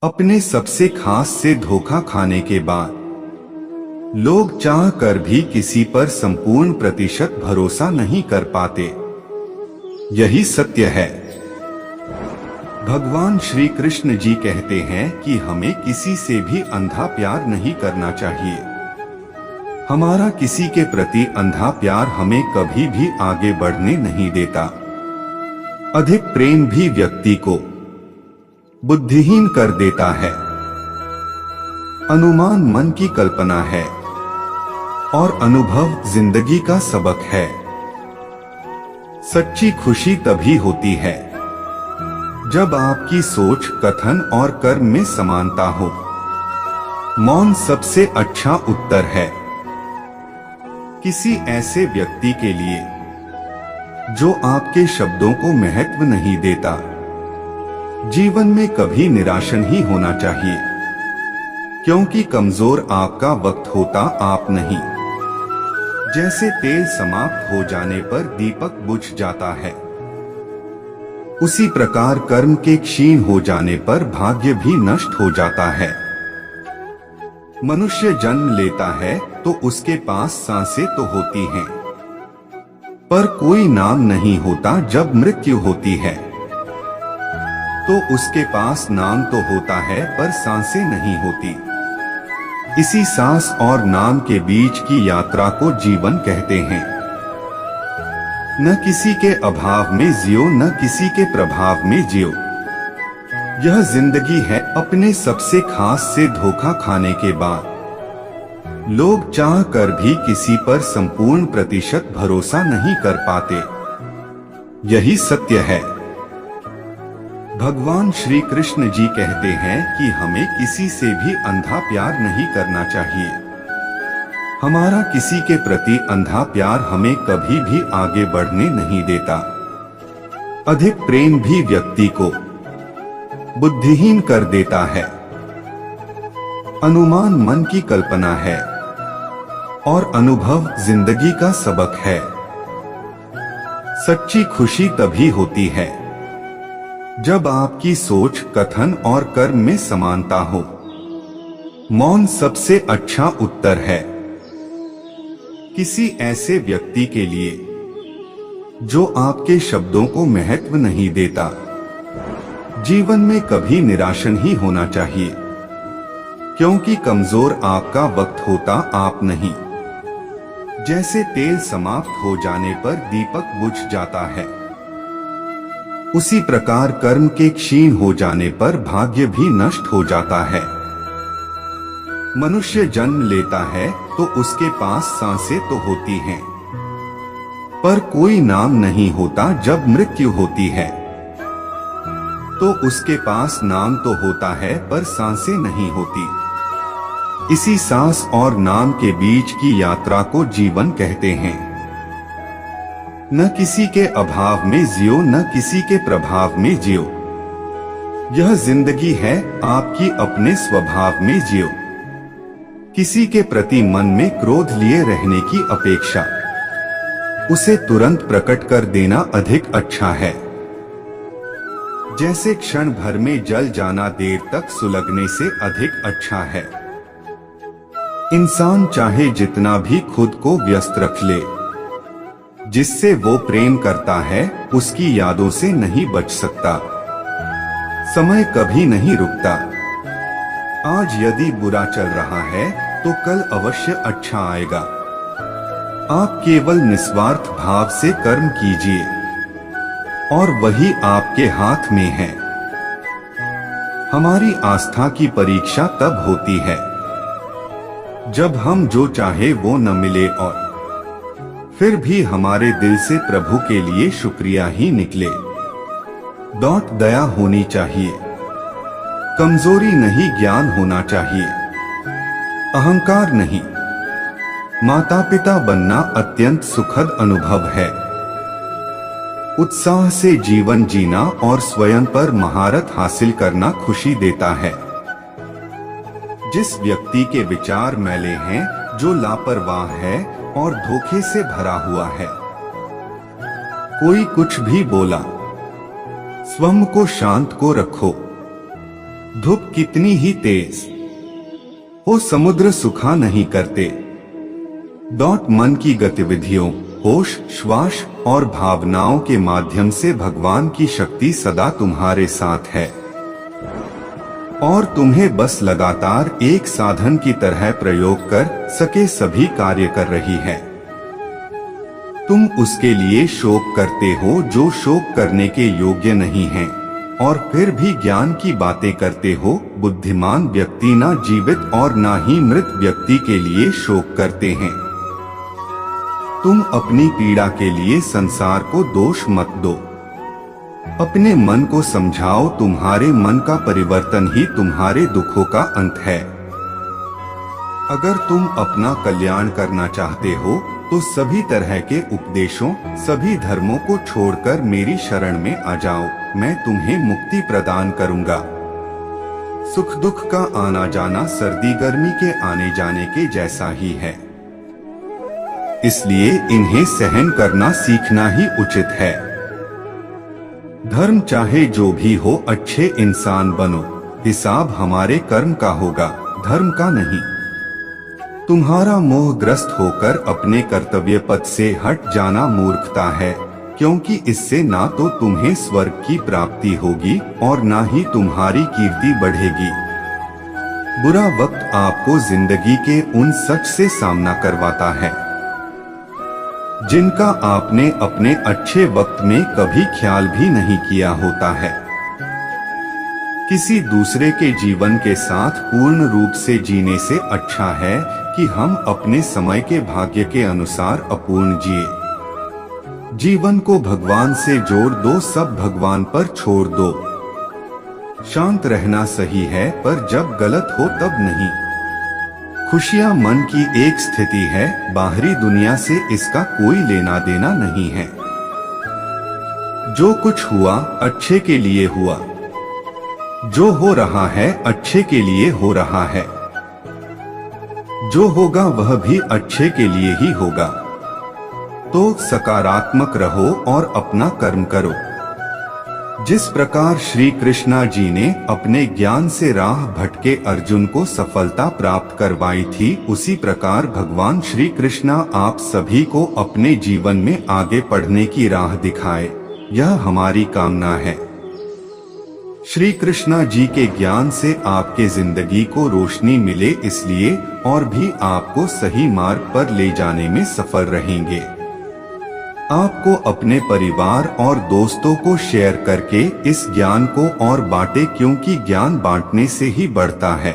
अपने सबसे खास से धोखा खाने के बाद लोग चाह कर भी किसी पर संपूर्ण प्रतिशत भरोसा नहीं कर पाते। यही सत्य है। भगवान श्री कृष्ण जी कहते हैं कि हमें किसी से भी अंधा प्यार नहीं करना चाहिए। हमारा किसी के प्रति अंधा प्यार हमें कभी भी आगे बढ़ने नहीं देता। अधिक प्रेम भी व्यक्ति को बुद्धिहीन कर देता है। अनुमान मन की कल्पना है और अनुभव जिंदगी का सबक है। सच्ची खुशी तभी होती है जब आपकी सोच, कथन और कर्म में समानता हो। मौन सबसे अच्छा उत्तर है किसी ऐसे व्यक्ति के लिए जो आपके शब्दों को महत्व नहीं देता। जीवन में कभी निराश नहीं होना चाहिए, क्योंकि कमजोर आपका वक्त होता, आप नहीं। जैसे तेल समाप्त हो जाने पर दीपक बुझ जाता है, उसी प्रकार कर्म के क्षीण हो जाने पर भाग्य भी नष्ट हो जाता है। मनुष्य जन्म लेता है तो उसके पास सांसें तो होती हैं, पर कोई नाम नहीं होता। जब मृत्यु होती है तो उसके पास नाम तो होता है, पर सांसें नहीं होती। इसी सांस और नाम के बीच की यात्रा को जीवन कहते हैं। न किसी के अभाव में जियो, न किसी के प्रभाव में जियो। यह जिंदगी है। अपने सबसे खास से धोखा खाने के बाद लोग चाह कर भी किसी पर संपूर्ण प्रतिशत भरोसा नहीं कर पाते। यही सत्य है। भगवान श्री कृष्ण जी कहते हैं कि हमें किसी से भी अंधा प्यार नहीं करना चाहिए। हमारा किसी के प्रति अंधा प्यार हमें कभी भी आगे बढ़ने नहीं देता। अधिक प्रेम भी व्यक्ति को बुद्धिहीन कर देता है। अनुमान मन की कल्पना है और अनुभव जिंदगी का सबक है। सच्ची खुशी तभी होती है जब आपकी सोच, कथन और कर्म में समानता हो। मौन सबसे अच्छा उत्तर है किसी ऐसे व्यक्ति के लिए जो आपके शब्दों को महत्व नहीं देता। जीवन में कभी निराश नहीं होना चाहिए, क्योंकि कमजोर आपका वक्त होता, आप नहीं। जैसे तेल समाप्त हो जाने पर दीपक बुझ जाता है, उसी प्रकार कर्म के क्षीण हो जाने पर भाग्य भी नष्ट हो जाता है। मनुष्य जन्म लेता है तो उसके पास सांसें तो होती हैं, पर कोई नाम नहीं होता। जब मृत्यु होती है तो उसके पास नाम तो होता है, पर सांसें नहीं होती। इसी सांस और नाम के बीच की यात्रा को जीवन कहते हैं। न किसी के अभाव में जियो, न किसी के प्रभाव में जियो। यह जिंदगी है। आपकी अपने स्वभाव में जियो। किसी के प्रति मन में क्रोध लिए रहने की अपेक्षा उसे तुरंत प्रकट कर देना अधिक अच्छा है। जैसे क्षण भर में जल जाना देर तक सुलगने से अधिक अच्छा है। इंसान चाहे जितना भी खुद को व्यस्त रख ले, जिससे वो प्रेम करता है उसकी यादों से नहीं बच सकता। समय कभी नहीं रुकता। आज यदि बुरा चल रहा है तो कल अवश्य अच्छा आएगा। आप केवल निस्वार्थ भाव से कर्म कीजिए और वही आपके हाथ में है। हमारी आस्था की परीक्षा तब होती है जब हम जो चाहे वो न मिले और फिर भी हमारे दिल से प्रभु के लिए शुक्रिया ही निकले। दया होनी चाहिए। कमजोरी नहीं, ज्ञान होना चाहिए। अहंकार नहीं। माता पिता बनना अत्यंत सुखद अनुभव है। उत्साह से जीवन जीना और स्वयं पर महारत हासिल करना खुशी देता है। जिस व्यक्ति के विचार मैले हैं, जो लापरवाह है और धोखे से भरा हुआ है, कोई कुछ भी बोला, स्वयं को शांत को रखो। धूप कितनी ही तेज हो, समुद्र सुखा नहीं करते। मन की गतिविधियों, होश, श्वास और भावनाओं के माध्यम से भगवान की शक्ति सदा तुम्हारे साथ है और तुम्हें बस लगातार एक साधन की तरह प्रयोग कर सके सभी कार्य कर रही है। तुम उसके लिए शोक करते हो जो शोक करने के योग्य नहीं है, और फिर भी ज्ञान की बातें करते हो। बुद्धिमान व्यक्ति ना जीवित और ना ही मृत व्यक्ति के लिए शोक करते हैं। तुम अपनी पीड़ा के लिए संसार को दोष मत दो। अपने मन को समझाओ, तुम्हारे मन का परिवर्तन ही तुम्हारे दुखों का अंत है। अगर तुम अपना कल्याण करना चाहते हो तो सभी तरह के उपदेशों, सभी धर्मों को छोड़कर मेरी शरण में आ जाओ। मैं तुम्हें मुक्ति प्रदान करूंगा। सुख दुख का आना जाना सर्दी गर्मी के आने जाने के जैसा ही है, इसलिए इन्हें सहन करना सीखना ही उचित है। धर्म चाहे जो भी हो, अच्छे इंसान बनो। हिसाब हमारे कर्म का होगा, धर्म का नहीं। तुम्हारा मोहग्रस्त होकर अपने कर्तव्य पथ से हट जाना मूर्खता है, क्योंकि इससे ना तो तुम्हें स्वर्ग की प्राप्ति होगी और ना ही तुम्हारी कीर्ति बढ़ेगी। बुरा वक्त आपको जिंदगी के उन सच से सामना करवाता है जिनका आपने अपने अच्छे वक्त में कभी ख्याल भी नहीं किया होता है। किसी दूसरे के जीवन के साथ पूर्ण रूप से जीने से अच्छा है कि हम अपने समय के भाग्य के अनुसार अपूर्ण जिए। जीवन को भगवान से जोड़ दो, सब भगवान पर छोड़ दो। शांत रहना सही है, पर जब गलत हो तब नहीं। खुशियां मन की एक स्थिति है, बाहरी दुनिया से इसका कोई लेना देना नहीं है। जो कुछ हुआ अच्छे के लिए हुआ, जो हो रहा है अच्छे के लिए हो रहा है, जो होगा वह भी अच्छे के लिए ही होगा। तो सकारात्मक रहो और अपना कर्म करो। जिस प्रकार श्री कृष्णा जी ने अपने ज्ञान से राह भटके अर्जुन को सफलता प्राप्त करवाई थी, उसी प्रकार भगवान श्री कृष्णा आप सभी को अपने जीवन में आगे बढ़ने की राह दिखाए, यह हमारी कामना है। श्री कृष्णा जी के ज्ञान से आपके जिंदगी को रोशनी मिले, इसलिए और भी आपको सही मार्ग पर ले जाने में सफल रहेंगे। आपको अपने परिवार और दोस्तों को शेयर करके इस ज्ञान को और बांटे, क्योंकि ज्ञान बांटने से ही बढ़ता है।